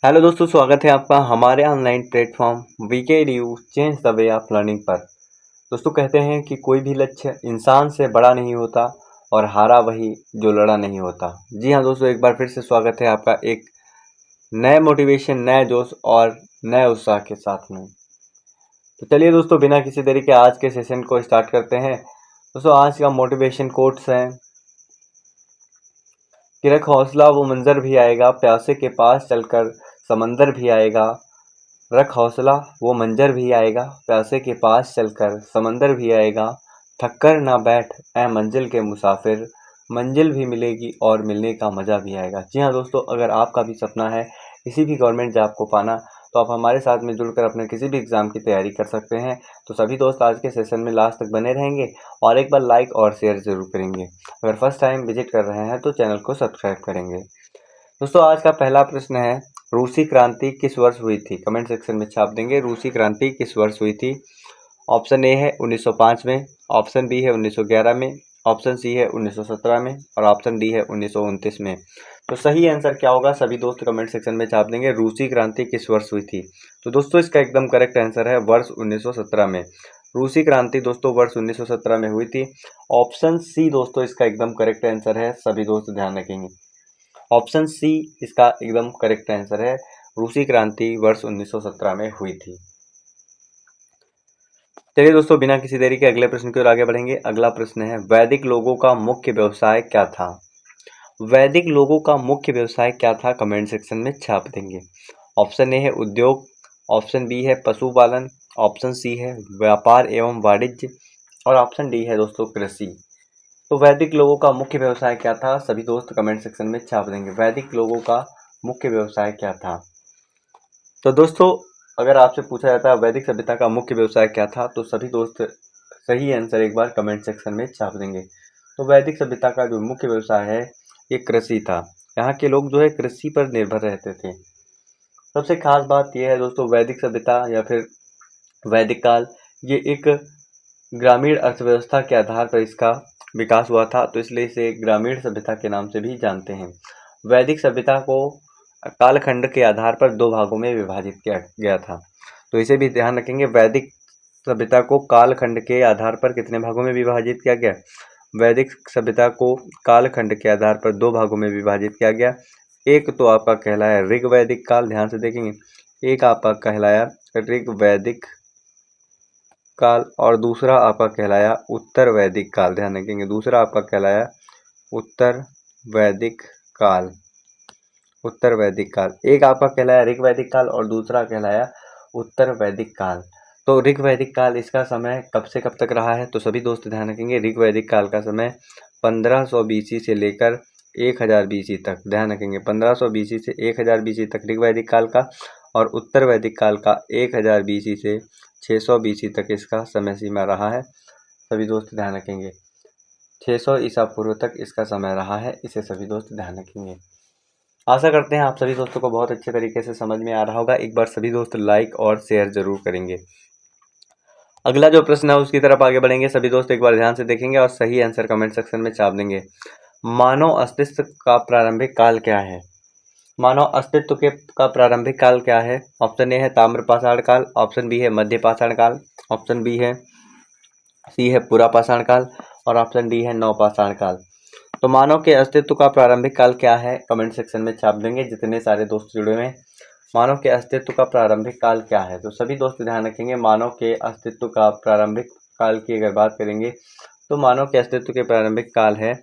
Hello दोस्तों, स्वागत है आपका हमारे online platform VKDU change the way of learning पर। दोस्तों, कहते हैं कि कोई भी लक्ष्य इंसान से बड़ा नहीं होता और हारा वही जो लड़ा नहीं होता। जी हाँ दोस्तों, एक बार फिर से स्वागत है आपका एक नए मोटिवेशन, नए जोश और नए उत्साह के साथ में। तो चलिए दोस्तों, बिना किसी देरी के आज के सेशन को स्टार्ट करते हैं। दोस्तों, आज का मोटिवेशन कोट्स है कि रख हौसला, वो मंजर भी आएगा, प्यासे के पास चलकर समंदर भी आएगा। रख हौसला, वो मंजर भी आएगा, प्यासे के पास चलकर समंदर भी आएगा। थक कर ना बैठ ऐ मंजिल के मुसाफिर, मंजिल भी मिलेगी और मिलने का मज़ा भी आएगा। जी हाँ दोस्तों, अगर आपका भी सपना है किसी भी गवर्नमेंट जॉब को पाना, तो आप हमारे साथ में जुड़कर अपने किसी भी एग्ज़ाम की तैयारी कर सकते हैं। तो सभी दोस्त आज के सेशन में लास्ट तक बने रहेंगे और एक बार लाइक और शेयर ज़रूर करेंगे। अगर फर्स्ट टाइम विजिट कर रहे हैं तो चैनल को सब्सक्राइब करेंगे। दोस्तों, आज का पहला प्रश्न है, रूसी क्रांति किस वर्ष हुई थी? कमेंट सेक्शन में छाप देंगे, रूसी क्रांति किस वर्ष हुई थी। ऑप्शन ए है 1905 में, ऑप्शन बी है 1911 में, ऑप्शन सी है 1917 में और ऑप्शन डी है 1929 में। तो सही आंसर क्या होगा? सभी दोस्त कमेंट सेक्शन में छाप देंगे, रूसी क्रांति किस वर्ष हुई थी। तो दोस्तों, इसका एकदम करेक्ट आंसर है वर्ष 1917 में। रूसी क्रांति दोस्तों वर्ष 1917 में हुई थी। ऑप्शन सी दोस्तों इसका एकदम करेक्ट आंसर है, सभी दोस्त ध्यान रखेंगे। ऑप्शन सी इसका एकदम करेक्ट आंसर है, रूसी क्रांति वर्ष 1917 में हुई थी। चलिए दोस्तों, बिना किसी देरी के अगले प्रश्न की ओर आगे बढ़ेंगे। अगला प्रश्न है, वैदिक लोगों का मुख्य व्यवसाय क्या था? वैदिक लोगों का मुख्य व्यवसाय क्या था? कमेंट सेक्शन में छाप देंगे। ऑप्शन ए है उद्योग, ऑप्शन बी है पशुपालन, ऑप्शन सी है व्यापार एवं वाणिज्य और ऑप्शन डी है दोस्तों कृषि। तो वैदिक लोगों का मुख्य व्यवसाय क्या था? सभी दोस्त कमेंट सेक्शन में छाप देंगे, वैदिक लोगों का मुख्य व्यवसाय क्या था। तो दोस्तों, अगर आपसे पूछा जाता है वैदिक सभ्यता का मुख्य व्यवसाय क्या था, तो सभी दोस्त सही आंसर एक बार कमेंट सेक्शन में छाप देंगे। तो वैदिक सभ्यता का जो मुख्य व्यवसाय है ये कृषि था। यहाँ के लोग जो है कृषि पर निर्भर रहते थे। सबसे खास बात यह है दोस्तों, वैदिक सभ्यता या फिर वैदिक काल, ये एक ग्रामीण अर्थव्यवस्था के आधार पर इसका विकास हुआ था, तो इसलिए इसे ग्रामीण सभ्यता के नाम से भी जानते हैं। वैदिक सभ्यता को कालखंड के आधार पर दो भागों में विभाजित किया गया था, तो इसे भी ध्यान रखेंगे। वैदिक सभ्यता को कालखंड के आधार पर कितने भागों में विभाजित किया गया? वैदिक सभ्यता को कालखंड के आधार पर दो भागों में विभाजित किया गया। एक तो आपका कहलाया ऋग वैदिक काल, ध्यान से देखेंगे, एक आपका कहलाया ऋग वैदिक काल और दूसरा आपका कहलाया उत्तर वैदिक काल। ध्यान रखेंगे, दूसरा आपका कहलाया उत्तर वैदिक काल। उत्तर वैदिक काल, एक आपका कहलाया ऋग वैदिक काल और दूसरा कहलाया उत्तर वैदिक काल। तो ऋग वैदिक काल, इसका समय कब से कब तक रहा है? तो सभी दोस्त ध्यान रखेंगे, ऋग वैदिक काल का समय 1500 बीसी से लेकर 1000 बीसी तक। ध्यान रखेंगे, 1500 बीसी से 1000 बीसी तक ऋग वैदिक काल का, और उत्तर वैदिक काल का 1000 बीसी से 600 बीसी तक इसका समय सीमा रहा है। सभी दोस्त ध्यान रखेंगे, 600 ईसा पूर्व तक इसका समय रहा है, इसे सभी दोस्त ध्यान रखेंगे। आशा करते हैं आप सभी दोस्तों को बहुत अच्छे तरीके से समझ में आ रहा होगा। एक बार सभी दोस्त लाइक और शेयर जरूर करेंगे। अगला जो प्रश्न है उसकी तरफ आगे बढ़ेंगे। सभी दोस्त एक बार ध्यान से देखेंगे और सही आंसर कमेंट सेक्शन में छाप देंगे। मानव अस्तित्व का प्रारंभिक काल क्या है? मानव अस्तित्व के का प्रारंभिक काल क्या है? ऑप्शन ए है ताम्र पाषाण काल, ऑप्शन बी है मध्य पाषाण काल, ऑप्शन बी है सी है पुरा पाषाण काल और ऑप्शन डी है नव पाषाण काल। तो मानव के अस्तित्व का प्रारंभिक काल क्या है? कमेंट सेक्शन में छाप देंगे जितने सारे दोस्त जुड़े हुए हैं। मानव के अस्तित्व का प्रारंभिक काल क्या है? तो सभी दोस्त ध्यान रखेंगे, मानव के अस्तित्व का प्रारंभिक काल की अगर बात करेंगे तो मानव के अस्तित्व के प्रारंभिक काल है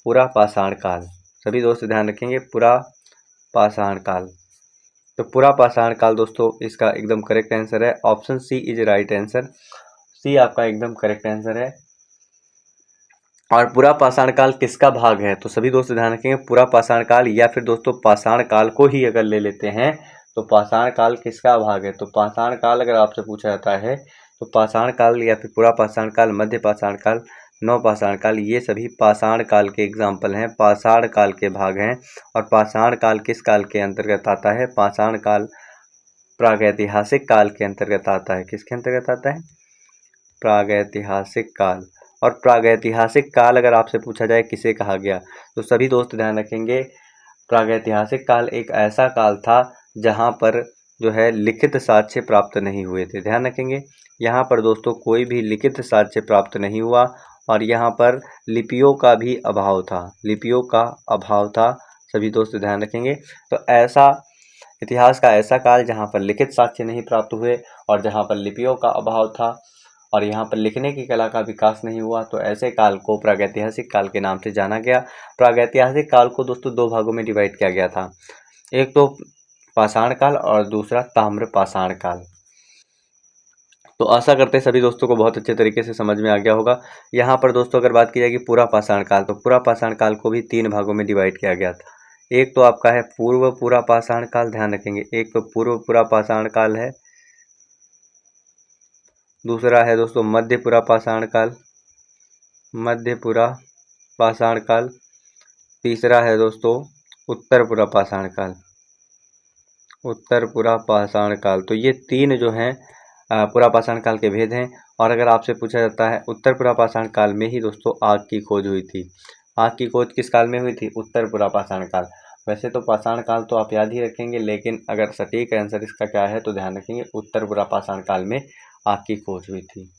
पुरा पाषाण काल। सभी दोस्त ध्यान रखेंगे, पुरा पाषाण काल। तो पुरा पाषाण काल दोस्तों इसका एकदम करेक्ट आंसर है, option C is right answer. C आपका एकदम करेक्ट आंसर है। और पुरा पाषाण काल किसका भाग है? तो सभी दोस्त ध्यान रखेंगे, पुरा पाषाण काल या फिर दोस्तों पाषाण काल को ही अगर ले लेते हैं तो पाषाण काल किसका भाग है? तो पाषाण काल अगर आपसे पूछा जाता है तो पाषाण काल या फिर पुरा पाषाण काल, मध्य पाषाण काल, नव पाषाण काल, ये सभी पाषाण काल के एग्जाम्पल हैं, पाषाण काल के भाग हैं। और पाषाण काल किस काल के अंतर्गत आता है? पाषाण काल प्रागैतिहासिक काल के अंतर्गत आता है। किसके अंतर्गत आता है? प्रागैतिहासिक काल। और प्रागैतिहासिक काल अगर आपसे पूछा जाए किसे कहा गया, तो सभी दोस्त ध्यान रखेंगे, प्रागैतिहासिक काल एक ऐसा काल था जहाँ पर जो है लिखित साक्ष्य प्राप्त नहीं हुए थे। ध्यान रखेंगे, यहाँ पर दोस्तों कोई भी लिखित साक्ष्य प्राप्त नहीं हुआ और यहाँ पर लिपियों का भी अभाव था, लिपियों का अभाव था। सभी दोस्त ध्यान रखेंगे। तो ऐसा इतिहास का ऐसा काल जहाँ पर लिखित साक्ष्य नहीं प्राप्त हुए और जहाँ पर लिपियों का अभाव था और यहाँ पर लिखने की कला का विकास नहीं हुआ, तो ऐसे काल को प्रागैतिहासिक काल के नाम से जाना गया। प्रागैतिहासिक काल को दोस्तों दो भागों में डिवाइड किया गया था, एक तो पाषाण काल और दूसरा ताम्र पाषाण काल। तो आशा करते हैं सभी दोस्तों को बहुत अच्छे तरीके से समझ में आ गया होगा। यहाँ पर दोस्तों अगर बात की जाएगी पूरा पाषाण काल, तो पूरा पाषाण काल को भी 3 भागों में डिवाइड किया गया था। एक तो आपका है पूर्व पूरा पाषाण काल, ध्यान रखेंगे, एक तो पूर्व पूरा पाषाण काल है, दूसरा है दोस्तों मध्यपुरा पाषाण काल, मध्यपुरा पाषाण काल, तीसरा है दोस्तों उत्तरपुरा पाषाण काल, उत्तरपुरा पाषाण काल। तो ये 3 जो हैं पुरा पाषाण काल के भेद हैं। और अगर आपसे पूछा जाता है उत्तरपुरा पाषाण काल में ही दोस्तों आग की खोज हुई थी। आग की खोज किस काल में हुई थी? उत्तरपुरा पाषाण काल। वैसे तो पाषाण काल तो आप याद ही रखेंगे, लेकिन अगर सटीक आंसर इसका क्या है तो ध्यान रखेंगे उत्तरपुरा पाषाण काल में आग की खोज हुई थी।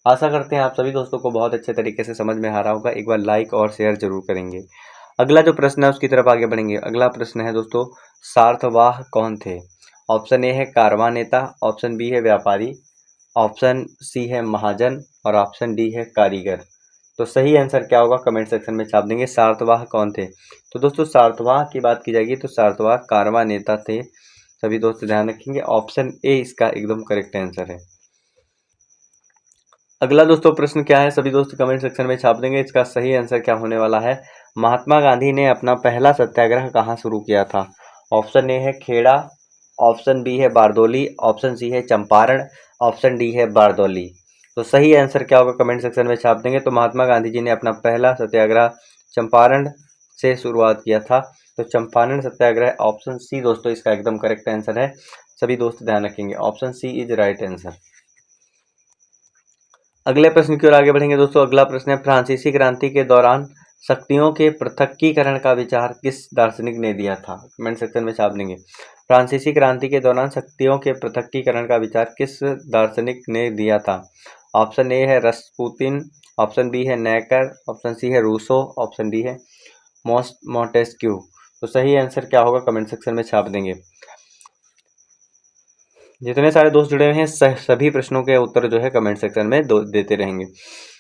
आशा करते हैं आप सभी दोस्तों को बहुत अच्छे तरीके से समझ में आ रहा होगा। एक बार लाइक और शेयर जरूर करेंगे। अगला जो प्रश्न है उसकी तरफ आगे बढ़ेंगे। अगला प्रश्न है दोस्तों, सार्थवाह कौन थे? ऑप्शन ए है कारवां नेता, ऑप्शन बी है व्यापारी, ऑप्शन सी है महाजन और ऑप्शन डी है कारीगर। तो सही आंसर क्या होगा कमेंट सेक्शन में छाप देंगे। सार्थवाह कौन थे? तो दोस्तों सार्थवाह की बात की जाएगी तो सार्थवाह कारवां नेता थे। सभी दोस्त ध्यान रखेंगे, ऑप्शन ए इसका एकदम करेक्ट आंसर है। अगला दोस्तों प्रश्न क्या है सभी दोस्त कमेंट सेक्शन में छाप देंगे। इसका सही आंसर क्या होने वाला है? महात्मा गांधी ने अपना पहला सत्याग्रह कहाँ शुरू किया था? ऑप्शन ए है खेड़ा, ऑप्शन बी है बारदौली, ऑप्शन सी है चंपारण, ऑप्शन डी है बारदौली। तो सही आंसर क्या होगा कमेंट सेक्शन में छाप देंगे। तो महात्मा गांधी जी ने अपना पहला सत्याग्रह चंपारण से शुरुआत किया था। तो चंपारण सत्याग्रह, ऑप्शन सी दोस्तों इसका एकदम करेक्ट आंसर है। सभी दोस्त ध्यान रखेंगे, option C is right answer. अगले प्रश्न की ओर आगे बढ़ेंगे दोस्तों। अगला प्रश्न है, फ्रांसीसी क्रांति के दौरान शक्तियों के पृथक्कीकरण का विचार किस दार्शनिक ने दिया था? कमेंट सेक्शन में छाप देंगे। फ्रांसीसी क्रांति के दौरान शक्तियों के पृथक्कीकरण का विचार किस दार्शनिक ने दिया था? ऑप्शन ए है रस्पुतिन, ऑप्शन बी है नेकर, ऑप्शन सी है रूसो, ऑप्शन डी है मोंटेस्क्यू। तो सही आंसर क्या होगा कमेंट सेक्शन में छाप देंगे। जितने सारे दोस्त जुड़े हुए हैं सभी प्रश्नों के उत्तर जो है कमेंट सेक्शन में देते रहेंगे।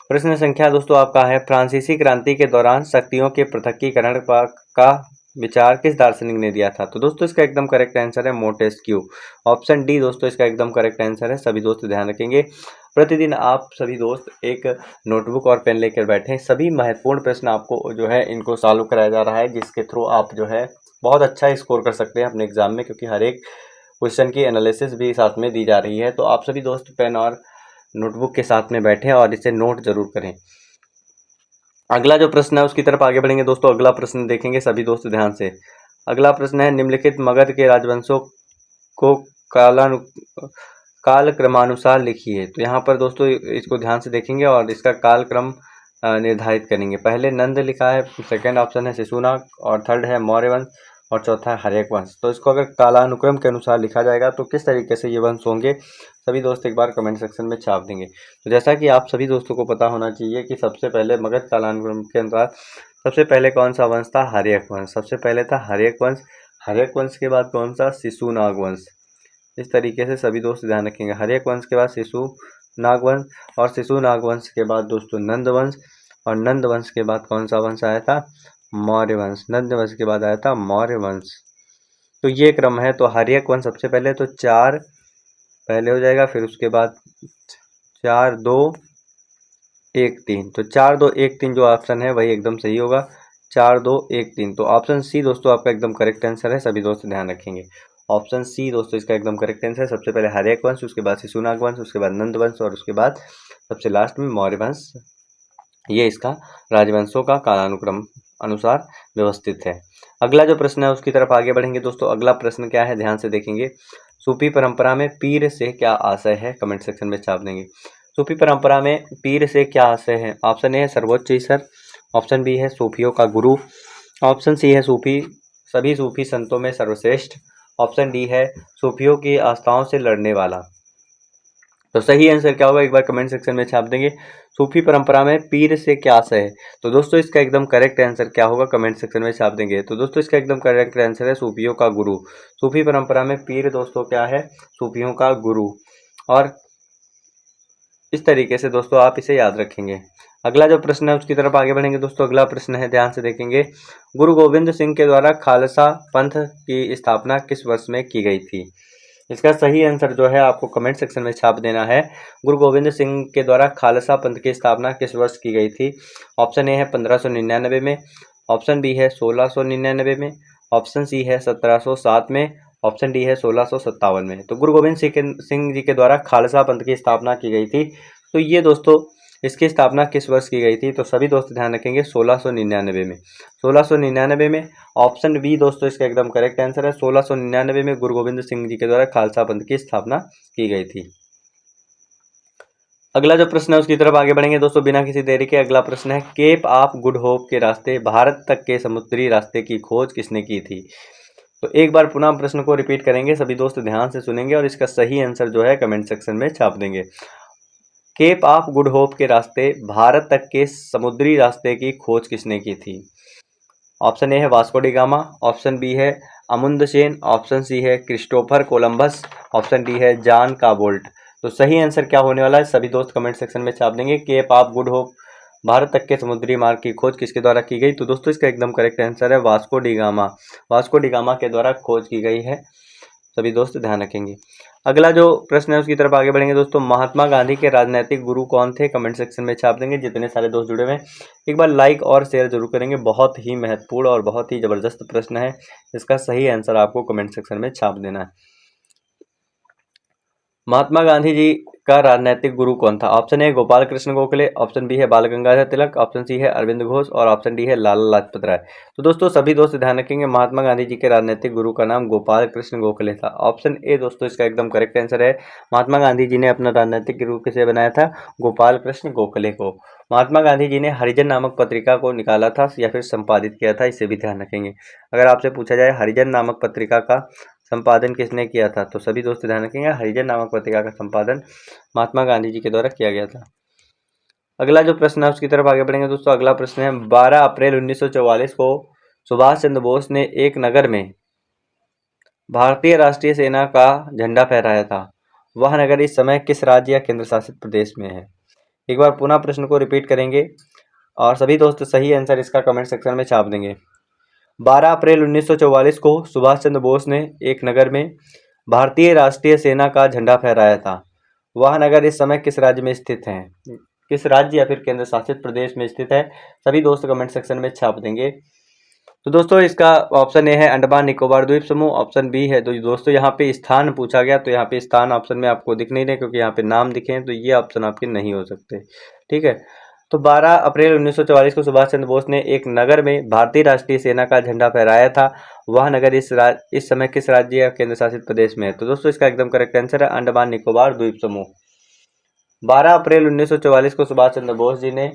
प्रश्न संख्या दोस्तों आपका है, फ्रांसीसी क्रांति के दौरान शक्तियों के पृथक्कीकरण का विचार किस दार्शनिक ने दिया था? तो दोस्तों इसका एकदम करेक्ट आंसर है मोंटेस्क्यू। ऑप्शन डी दोस्तों इसका एकदम करेक्ट आंसर है। सभी दोस्त ध्यान रखेंगे, प्रतिदिन आप सभी दोस्त एक नोटबुक और पेन लेकर बैठें। सभी महत्वपूर्ण प्रश्न आपको जो है इनको सॉल्व कराया जा रहा है, जिसके थ्रू आप जो है बहुत अच्छा स्कोर कर सकते हैं अपने एग्जाम में, क्योंकि हर एक क्वेश्चन की एनालिसिस भी साथ में दी जा रही है। तो आप सभी दोस्त पेन और नोटबुक के साथ में बैठें और इसे नोट जरूर करें। अगला जो प्रश्न है उसकी तरफ आगे बढ़ेंगे दोस्तों। अगला प्रश्न देखेंगे सभी दोस्त ध्यान से। अगला प्रश्न है, निम्नलिखित मगध के राजवंशों को काल क्रमानुसार लिखिए। तो यहाँ पर दोस्तों इसको ध्यान से देखेंगे और इसका काल क्रम निर्धारित करेंगे। पहले नंद लिखा है, सेकंड ऑप्शन है शिशुनाग और थर्ड है मौर्य वंश और चौथा है हर्यक वंश। तो इसको अगर कालानुक्रम के अनुसार लिखा जाएगा तो किस तरीके से ये वंश होंगे सभी दोस्त एक बार कमेंट सेक्शन में छाप देंगे। तो जैसा कि आप सभी दोस्तों को पता होना चाहिए कि सबसे पहले मगध कालानुक्रम के अनुसार सबसे पहले कौन सा वंश था? हर्यक वंश। सबसे पहले था हर्यक वंश। हर्यक वंश के बाद कौन सा? शिशुनाग वंश। इस तरीके से सभी दोस्त ध्यान रखेंगे, हर्यक वंश के बाद शिशुनाग वंश और शिशुनाग वंश के बाद दोस्तों नंद वंश और नंद वंश के बाद कौन सा वंश आया था? मौर्य वंश। नंद वंश के बाद आया था मौर्य वंश। तो ये क्रम है। तो हर्यक वंश सबसे पहले तो 4 पहले हो जाएगा, फिर उसके बाद 4 2 1 3। तो 4 2 1 3 जो ऑप्शन है वही एकदम सही होगा, 4 2 1 3। तो ऑप्शन सी दोस्तों आपका एकदम करेक्ट आंसर है। सभी दोस्त ध्यान रखेंगे, ऑप्शन सी दोस्तों इसका एकदम करेक्ट आंसर है। सबसे पहले हर्यक वंश, उसके बाद शिशुनाग वंश, उसके बाद नंद वंश और उसके बाद सबसे लास्ट में मौर्य वंश। ये इसका राजवंशों का कालानुक्रम अनुसार व्यवस्थित है। अगला जो प्रश्न है उसकी तरफ आगे बढ़ेंगे दोस्तों। अगला प्रश्न क्या है ध्यान से देखेंगे। सूफी परंपरा में पीर से क्या आशय है? कमेंट सेक्शन में छाप देंगे। सूफी परंपरा में पीर से क्या आशय है? ऑप्शन ए है सर्वोच्च ईश्वर, ऑप्शन बी है सूफियों का गुरु, ऑप्शन सी है सूफी, सभी सूफी संतों में सर्वश्रेष्ठ। ऑप्शन डी है सूफियों की आस्थाओं से लड़ने वाला। तो सही आंसर क्या होगा एक बार कमेंट सेक्शन में छाप देंगे। सूफी परंपरा में पीर से क्या आशय है? तो दोस्तों इसका एकदम करेक्ट आंसर क्या होगा कमेंट सेक्शन में छाप देंगे। तो दोस्तों इसका एकदम करेक्ट आंसर है सूफियों का गुरु। सूफी परंपरा में पीर दोस्तों क्या है? सूफियों का गुरु। और इस तरीके से दोस्तों आप इसे याद रखेंगे। अगला जो प्रश्न है उसकी तरफ आगे बढ़ेंगे दोस्तों। अगला प्रश्न है, ध्यान से देखेंगे। गुरु गोविंद सिंह के द्वारा खालसा पंथ की स्थापना किस वर्ष में की गई थी? इसका सही आंसर जो है आपको कमेंट सेक्शन में छाप देना है। गुरु गोविंद सिंह के द्वारा खालसा पंथ की स्थापना किस वर्ष की गई थी? ऑप्शन ए है 1599 में, ऑप्शन बी है 1699 में, ऑप्शन सी है 1707 में, ऑप्शन डी है 1657 में। तो गुरु गोविंद सिंह जी के द्वारा खालसा पंथ की स्थापना की गई थी। तो ये दोस्तों इसकी स्थापना किस वर्ष की गई थी? तो सभी दोस्त ध्यान रखेंगे 1699 में। 1699 में। ऑप्शन बी दोस्तों इसका एकदम करेक्ट आंसर है। 1699 में गुरु गोविंद सिंह जी के द्वारा खालसा पंथ की स्थापना की गई थी। अगला जो प्रश्न है उसकी तरफ आगे बढ़ेंगे दोस्तों बिना किसी देरी के। अगला प्रश्न है, केप ऑफ गुड होप के रास्ते भारत तक के समुद्री रास्ते की खोज किसने की थी? तो एक बार पुनः प्रश्न को रिपीट करेंगे, सभी दोस्त ध्यान से सुनेंगे और इसका सही आंसर जो है कमेंट सेक्शन में छाप देंगे। केप ऑफ गुड होप के रास्ते भारत तक के समुद्री रास्ते की खोज किसने की थी? ऑप्शन ए है Vasco da Gama, option B है अमुंदसेन, ऑप्शन सी है क्रिस्टोफर कोलंबस, ऑप्शन डी है जॉन काबोल्ट। तो सही आंसर क्या होने वाला है सभी दोस्त कमेंट सेक्शन में छाप देंगे। Cape of Good Hope Bharat तक के समुद्री मार्ग की खोज किसके द्वारा की गई? तो दोस्तों इसका एकदम करेक्ट आंसर है Vasco da gamma. Vasco da gamma के द्वारा खोज की गई है, सभी दोस्त ध्यान रखेंगे। अगला जो प्रश्न है उसकी तरफ आगे बढ़ेंगे दोस्तों। महात्मा गांधी के राजनैतिक गुरु कौन थे? कमेंट सेक्शन में छाप देंगे। जितने सारे दोस्त जुड़े हुए हैं एक बार लाइक और शेयर जरूर करेंगे। बहुत ही महत्वपूर्ण और बहुत ही जबरदस्त प्रश्न है, इसका सही आंसर आपको कमेंट सेक्शन में छाप देना है। महात्मा गांधी जी का राजनीतिक गुरु कौन था? Option A Gopal Krishna Gokhale, option B है बाल गंगाधर तिलक, ऑप्शन सी है अरविंद घोष और ऑप्शन डी है लाला लाजपत राय। तो दोस्तों सभी दोस्त ध्यान रखेंगे, महात्मा गांधी जी के राजनीतिक गुरु का नाम गोपाल कृष्ण गोखले था। ऑप्शन ए दोस्तों इसका एकदम करेक्ट आंसर है। महात्मा गांधी जी ने अपना राजनीतिक गुरु किसे बनाया था? गोपाल कृष्ण गोखले को। महात्मा गांधी जी ने हरिजन नामक पत्रिका को निकाला था या फिर संपादित किया था, इसे भी ध्यान रखेंगे। अगर आपसे पूछा जाए हरिजन नामक पत्रिका का संपादन किसने किया था, तो सभी दोस्त ध्यान रखेंगे हरिजन नामक पत्रिका का संपादन महात्मा गांधी जी के द्वारा किया गया था। अगला जो प्रश्न है उसकी तरफ आगे बढ़ेंगे दोस्तों। अगला प्रश्न है, 12 अप्रैल 1944 को सुभाष चंद्र बोस ने एक नगर में भारतीय राष्ट्रीय सेना का झंडा फहराया था। वह नगर इस समय किस राज्य या केंद्र शासित प्रदेश में है? एक बार पुनः प्रश्न को रिपीट करेंगे और सभी दोस्त सही आंसर इसका कमेंट सेक्शन में छाप देंगे। 12 अप्रैल 1944 को सुभाष चंद्र बोस ने एक नगर में भारतीय राष्ट्रीय सेना का झंडा फहराया था। वह नगर इस समय किस राज्य में स्थित है? किस राज्य या फिर केंद्र शासित प्रदेश में स्थित है? सभी दोस्त कमेंट सेक्शन में छाप देंगे। तो दोस्तों इसका ऑप्शन ए है अंडमान निकोबार द्वीप समूह, ऑप्शन बी है। तो दोस्तों यहाँ पे स्थान पूछा गया तो यहाँ पे स्थान ऑप्शन में आपको दिख नहीं रहे क्योंकि यहाँ पे नाम दिखे हैं, तो ये ऑप्शन आपके नहीं हो सकते। ठीक है, तो 12 अप्रैल 1944 को सुभाष चंद्र बोस ने एक नगर में भारतीय राष्ट्रीय सेना का झंडा फहराया था। वह नगर इस समय किस राज्य या केंद्र शासित प्रदेश में है? तो दोस्तों इसका एकदम करेक्ट आंसर है अंडमान निकोबार द्वीप समूह। 12 अप्रैल 1944 को सुभाष चंद्र बोस जी ने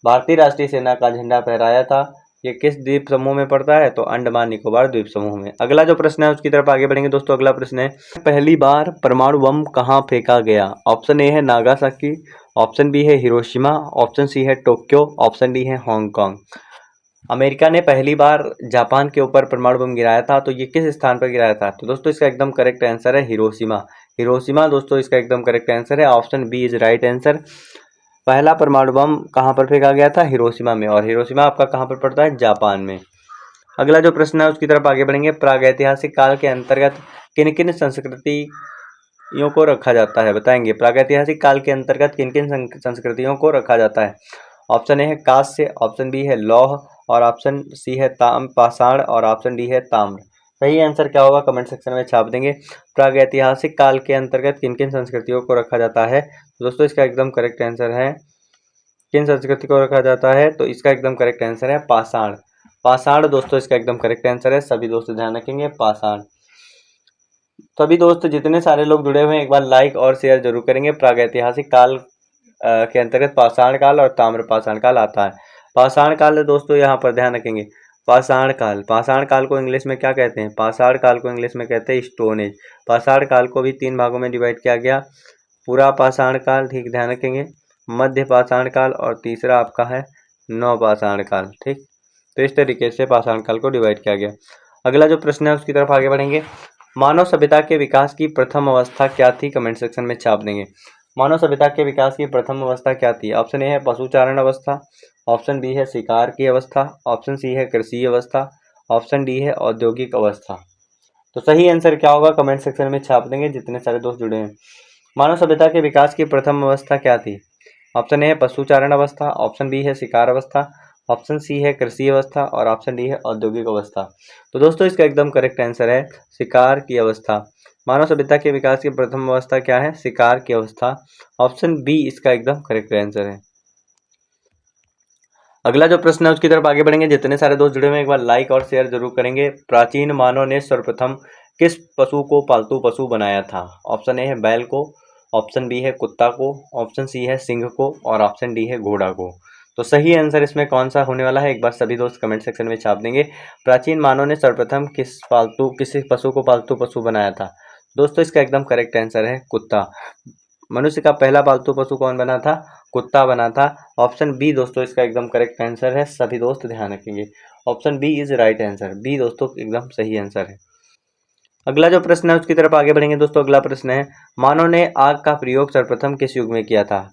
भारतीय राष्ट्रीय सेना का झंडा फहराया था। ये किस द्वीप समूह में पड़ता है? तो अंडमान निकोबार द्वीप समूह में। अगला जो प्रश्न है उसकी तरफ आगे बढ़ेंगे दोस्तों। अगला प्रश्न है, पहली बार परमाणु बम कहाँ फेंका गया? ऑप्शन ए है नागासाकी, ऑप्शन बी है हिरोशिमा, ऑप्शन सी है टोक्यो, ऑप्शन डी है हांगकांग। अमेरिका ने पहली बार जापान के ऊपर परमाणु बम गिराया था, तो ये किस स्थान पर गिराया था? तो दोस्तों इसका एकदम करेक्ट आंसर है हिरोशिमा। हिरोशिमा दोस्तों इसका एकदम करेक्ट आंसर है। Option B is right answer. पहला परमाणु बम कहाँ पर फेंका गया था? हिरोशिमा में, और हिरोशिमा आपका कहाँ पर पड़ता है? जापान में। अगला जो प्रश्न है उसकी तरफ आगे बढ़ेंगे। प्रागैतिहासिक काल के अंतर्गत किन किन संस्कृतियों को रखा जाता है? बताएंगे। प्रागैतिहासिक काल के अंतर्गत किन किन संस्कृतियों को रखा जाता है? ऑप्शन ए है कांस्य, ऑप्शन बी है लौह और ऑप्शन सी है पाषाण और ऑप्शन डी है ताम्र। सही आंसर क्या होगा कमेंट सेक्शन में छाप देंगे। प्रागैतिहासिक काल के अंतर्गत किन किन संस्कृतियों को रखा जाता है? तो दोस्तों इसका एकदम करेक्ट आंसर है किन संस्कृति को रखा जाता है? तो इसका एकदम करेक्ट आंसर है पाषाण। पाषाण दोस्तों इसका एकदम करेक्ट आंसर है। सभी दोस्त ध्यान रखेंगे पाषाण। सभी दोस्त जितने सारे लोग जुड़े हुए हैं एक बार लाइक और शेयर जरूर करेंगे। प्रागैतिहासिक काल के अंतर्गत पाषाण काल और ताम्र पाषाण काल आता है। पाषाण काल दोस्तों यहाँ पर ध्यान रखेंगे पाषाण काल। पाषाण काल को इंग्लिश में क्या कहते हैं? पाषाण काल को इंग्लिश में कहते हैं स्टोन एज। पाषाण काल को भी 3 भागों में डिवाइड किया गया, पूरा पाषाण काल, ठीक ध्यान रखेंगे, मध्य पाषाण काल और तीसरा आपका है नवपाषाण काल। ठीक, तो इस तरीके से पाषाण काल को डिवाइड किया गया। अगला जो प्रश्न है उसकी तरफ आगे बढ़ेंगे। मानव सभ्यता के विकास की प्रथम अवस्था क्या थी? कमेंट सेक्शन में छाप देंगे। मानव सभ्यता के विकास की प्रथम अवस्था क्या थी? ऑप्शन ए है पशुचारण अवस्था, ऑप्शन बी है शिकार की अवस्था, ऑप्शन सी है कृषि अवस्था, ऑप्शन डी है औद्योगिक अवस्था। तो सही आंसर क्या होगा? कमेंट सेक्शन में छाप देंगे जितने सारे दोस्त जुड़े हैं। मानव सभ्यता के विकास की प्रथम अवस्था क्या थी? ऑप्शन ए है पशुचारण अवस्था, ऑप्शन बी है शिकार अवस्था, ऑप्शन सी है कृषि अवस्था और ऑप्शन डी है औद्योगिक अवस्था। तो दोस्तों इसका एकदम करेक्ट आंसर है शिकार की अवस्था। मानव सभ्यता के विकास की प्रथम अवस्था क्या है? शिकार की अवस्था। ऑप्शन बी इसका एकदम करेक्ट आंसर है। अगला जो प्रश्न है उसकी तरफ आगे बढ़ेंगे। जितने सारे दोस्त जुड़े हुए हैं एक बार लाइक और शेयर जरूर करेंगे। प्राचीन मानव ने सर्वप्रथम किस पशु को पालतू पशु बनाया था? ऑप्शन ए है बैल को, ऑप्शन बी है कुत्ता को, ऑप्शन सी है सिंह को और ऑप्शन डी है घोड़ा को। तो सही आंसर इसमें कौन सा होने वाला है? एक बार सभी दोस्त कमेंट सेक्शन में छाप देंगे। प्राचीन मानव ने सर्वप्रथम किस पशु को पालतू पशु बनाया था? दोस्तों इसका एकदम करेक्ट आंसर है कुत्ता। मनुष्य का पहला पालतू पशु कौन बना था? कुत्ता बना था। ऑप्शन बी दोस्तों इसका एकदम करेक्ट आंसर है। सभी दोस्त ध्यान रखेंगे, option B is right answer. B दोस्तों एकदम सही आंसर है। अगला जो प्रश्न है उसकी तरफ आगे बढ़ेंगे दोस्तों। अगला प्रश्न है मानव ने आग का प्रयोग सर्वप्रथम किस युग में किया था?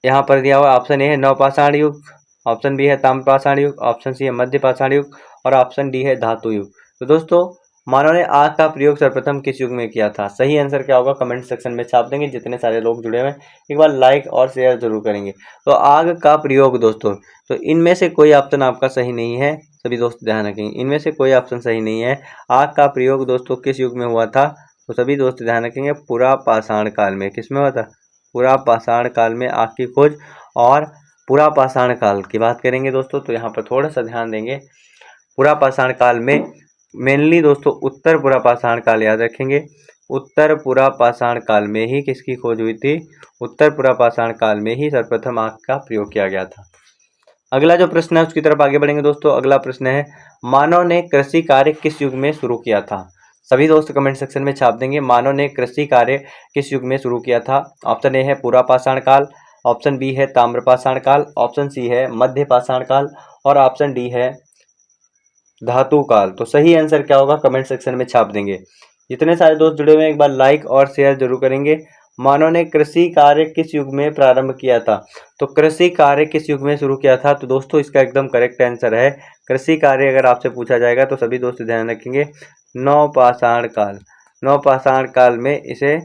यहाँ पर दिया हुआ ऑप्शन ए है नवपाषाण युग, ऑप्शन बी है ताम्रपाषाण युग, ऑप्शन सी है मध्य पाषाण युग और ऑप्शन डी है धातु युग। तो दोस्तों मानव ने आग का प्रयोग सर्वप्रथम किस युग में किया था? सही आंसर क्या होगा? कमेंट सेक्शन में छाप देंगे जितने सारे लोग जुड़े हुए हैं एक बार लाइक और शेयर जरूर करेंगे। तो आग का प्रयोग दोस्तों, तो इनमें से कोई ऑप्शन आपका सही नहीं है। सभी दोस्त ध्यान रखेंगे, इनमें से कोई ऑप्शन सही नहीं है। आग का प्रयोग दोस्तों किस युग में हुआ था? तो सभी दोस्त ध्यान रखेंगे, पूरा पाषाण काल में। किस में हुआ था? पूरा पाषाण काल में आग की खोज। और पूरा पाषाण काल की बात करेंगे दोस्तों तो यहाँ पर थोड़ा सा ध्यान देंगे। पूरा पाषाण काल में मेनली दोस्तों उत्तर पूरा पाषाण काल याद रखेंगे। उत्तर पूरा पाषाण काल में ही किसकी खोज हुई थी? उत्तर पूरा पाषाण काल में ही सर्वप्रथम आग का प्रयोग किया गया था। अगला जो प्रश्न है उसकी तरफ आगे बढ़ेंगे दोस्तों। अगला प्रश्न है मानव ने कृषि कार्य किस युग में शुरू किया था? सभी दोस्त कमेंट सेक्शन में छाप देंगे मानव ने कृषि कार्य किस युग में शुरू किया था। ऑप्शन ए है पूरा पाषाण काल, ऑप्शन बी है ताम्रपाषाण काल, ऑप्शन सी है मध्य पाषाण काल और ऑप्शन डी है धातु काल। तो सही आंसर क्या होगा? कमेंट सेक्शन में छाप देंगे। जितने सारे दोस्त जुड़े हुए हैं एक बार लाइक और शेयर जरूर करेंगे। मानव ने कृषि कार्य किस युग में प्रारंभ किया था? तो कृषि कार्य किस युग में शुरू किया था? तो दोस्तों इसका एकदम करेक्ट आंसर है कृषि कार्य। अगर आपसे पूछा जाएगा तो सभी दोस्त ध्यान रखेंगे नवपाषाण काल। नवपाषाण काल में इसे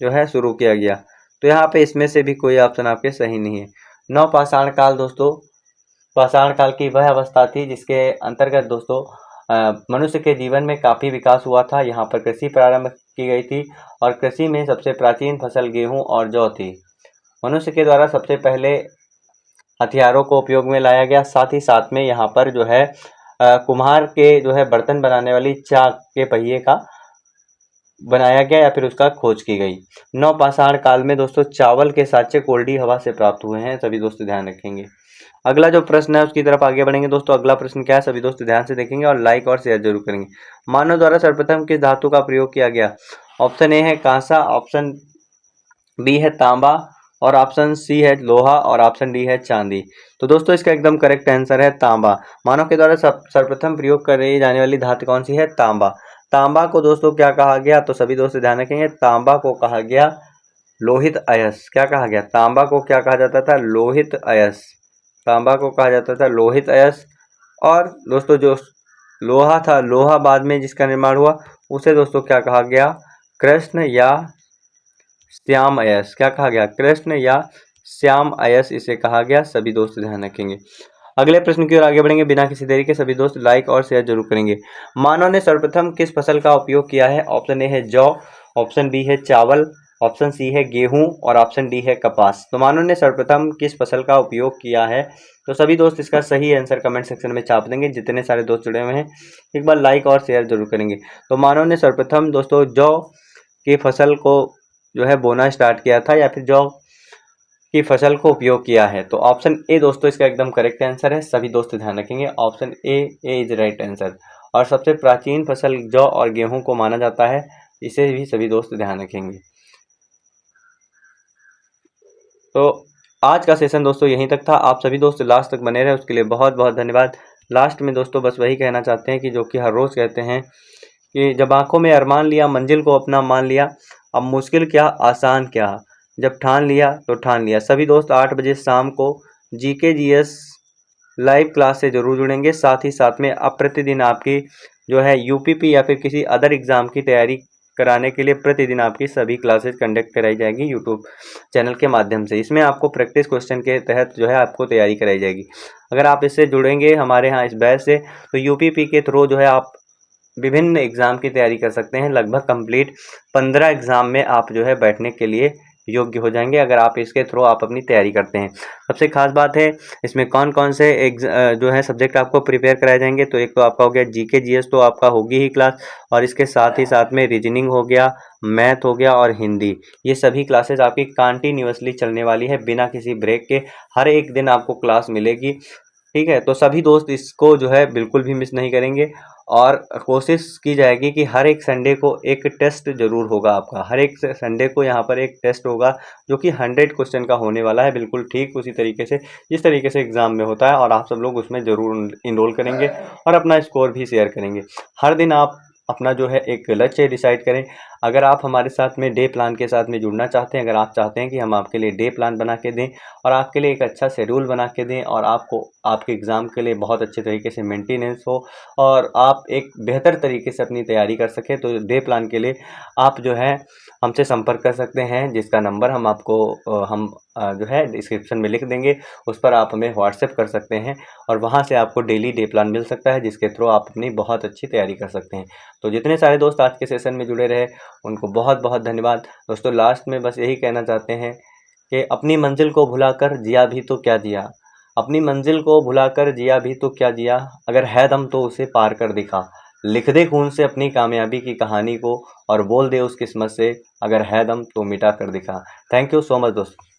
जो है शुरू किया गया। तो यहाँ पे इसमें से भी कोई ऑप्शन आपके सही नहीं है। नवपाषाण काल दोस्तों पाषाण काल की वह अवस्था थी जिसके अंतर्गत दोस्तों मनुष्य के जीवन में काफ़ी विकास हुआ था। यहाँ पर कृषि प्रारंभ की गई थी और कृषि में सबसे प्राचीन फसल गेहूं और जौ थी। मनुष्य के द्वारा सबसे पहले हथियारों को उपयोग में लाया गया। साथ ही साथ में यहाँ पर जो है कुम्हार के जो है बर्तन बनाने वाली चाक के पहिए का बनाया गया या फिर उसका खोज की गई। नवपाषाण काल में दोस्तों चावल के साँचे कोल्डी हवा से प्राप्त हुए हैं। सभी दोस्त ध्यान रखेंगे। अगला जो प्रश्न है उसकी तरफ आगे बढ़ेंगे दोस्तों। अगला प्रश्न क्या है? सभी दोस्त ध्यान से देखेंगे और लाइक और शेयर जरूर करेंगे। मानव द्वारा सर्वप्रथम किस धातु का प्रयोग किया गया? ऑप्शन ए है कांसा, ऑप्शन बी है तांबा और ऑप्शन सी है लोहा और ऑप्शन डी है चांदी। तो दोस्तों इसका एकदम करेक्ट आंसर है तांबा। मानव के द्वारा सर्वप्रथम प्रयोग करी जाने वाली धातु कौन सी है? तांबा। तांबा को दोस्तों क्या कहा गया? तो सभी दोस्त ध्यान रखेंगे, तांबा को कहा गया लोहित अयस्क। क्या कहा गया? तांबा को क्या कहा जाता था? लोहित अयस्क। तांबा को कहा जाता था लोहित अयस्क। और दोस्तों जो लोहा था, लोहा बाद में जिसका निर्माण हुआ उसे दोस्तों क्या कहा गया? कृष्ण या श्याम अयस्क। क्या कहा गया? कृष्ण या श्याम अयस्क इसे कहा गया। सभी दोस्त ध्यान रखेंगे। अगले प्रश्न की ओर आगे बढ़ेंगे बिना किसी देरी के। सभी दोस्त लाइक और शेयर जरूर करेंगे। मानव ने सर्वप्रथम किस फसल का उपयोग किया है? ऑप्शन ए है जौ, ऑप्शन बी है चावल, ऑप्शन सी है गेहूं और ऑप्शन डी है कपास। तो मानव ने सर्वप्रथम किस फसल का उपयोग किया है? तो सभी दोस्त इसका सही आंसर कमेंट सेक्शन में छाप देंगे। जितने सारे दोस्त जुड़े हुए हैं एक बार लाइक और शेयर जरूर करेंगे। तो मानव ने सर्वप्रथम दोस्तों जौ की फसल को जो है बोना स्टार्ट किया था या फिर जौ की फसल को उपयोग किया है। तो ऑप्शन ए दोस्तों इसका एकदम करेक्ट आंसर है। सभी दोस्त ध्यान रखेंगे, option A is right answer. और सबसे प्राचीन फसल जौ और गेहूं को माना जाता है, इसे भी सभी दोस्त ध्यान रखेंगे। तो आज का सेशन दोस्तों यहीं तक था। आप सभी दोस्त लास्ट तक बने रहे उसके लिए बहुत बहुत धन्यवाद। लास्ट में दोस्तों बस वही कहना चाहते हैं कि जो कि हर रोज़ कहते हैं कि जब आंखों में अरमान लिया, मंजिल को अपना मान लिया, अब मुश्किल क्या आसान क्या, जब ठान लिया तो ठान लिया। सभी दोस्त 8 बजे शाम को जीके जीएस लाइव क्लास से जरूर जुड़ेंगे। साथ ही साथ में अब प्रतिदिन आपकी जो है यूपीपी या फिर किसी अदर एग्ज़ाम की तैयारी कराने के लिए प्रतिदिन आपकी सभी क्लासेस कंडक्ट कराई जाएगी यूट्यूब चैनल के माध्यम से। इसमें आपको प्रैक्टिस क्वेश्चन के तहत जो है आपको तैयारी कराई जाएगी। अगर आप इससे जुड़ेंगे हमारे यहाँ इस बैच से, तो यूपीपी के थ्रू जो है आप विभिन्न एग्ज़ाम की तैयारी कर सकते हैं। लगभग कंप्लीट 15 एग्ज़ाम में आप जो है बैठने के लिए योग्य हो जाएंगे, अगर आप इसके थ्रू आप अपनी तैयारी करते हैं। सबसे खास बात है इसमें कौन कौन से जो है सब्जेक्ट आपको प्रिपेयर कराए जाएंगे। तो एक तो आपका हो गया जीके जीएस, तो आपका होगी ही क्लास, और इसके साथ ही साथ में रीजनिंग हो गया, मैथ हो गया और हिंदी। ये सभी क्लासेस आपकी कंटिन्यूअसली चलने वाली है बिना किसी ब्रेक के। हर एक दिन आपको क्लास मिलेगी, ठीक है। तो सभी दोस्त इसको जो है बिल्कुल भी मिस नहीं करेंगे, और कोशिश की जाएगी कि हर एक संडे को एक टेस्ट जरूर होगा आपका। हर एक संडे को यहाँ पर एक टेस्ट होगा जो कि 100 क्वेश्चन का होने वाला है, बिल्कुल ठीक उसी तरीके से जिस तरीके से एग्ज़ाम में होता है। और आप सब लोग उसमें ज़रूर इनरोल करेंगे और अपना स्कोर भी शेयर करेंगे। हर दिन आप अपना जो है एक लक्ष्य डिसाइड करें। अगर आप हमारे साथ में डे प्लान के साथ में जुड़ना चाहते हैं, अगर आप चाहते हैं कि हम आपके लिए डे प्लान बना के दें और आपके लिए एक अच्छा शेड्यूल बना के दें, और आपको आपके एग्ज़ाम के लिए बहुत अच्छे तरीके से मेंटेनेंस हो और आप एक बेहतर तरीके से अपनी तैयारी कर सकें, तो डे प्लान के लिए आप जो है हमसे संपर्क कर सकते हैं, जिसका नंबर हम आपको जो है डिस्क्रिप्शन में लिख देंगे। उस पर आप हमें व्हाट्सएप कर सकते हैं और वहाँ से आपको डेली डे प्लान मिल सकता है, जिसके थ्रू आप अपनी बहुत अच्छी तैयारी कर सकते हैं। तो जितने सारे दोस्त आज के सेशन में जुड़े रहे उनको बहुत बहुत धन्यवाद। दोस्तों लास्ट में बस यही कहना चाहते हैं कि अपनी मंजिल को भुलाकर जिया भी तो क्या जिया, अपनी मंजिल को भुलाकर जिया भी तो क्या जिया, अगर है दम तो उसे पार कर दिखा। लिख दे खून से अपनी कामयाबी की कहानी को और बोल दे उस किस्मत से, अगर है दम तो मिटा कर दिखा। थैंक यू सो मच दोस्तों।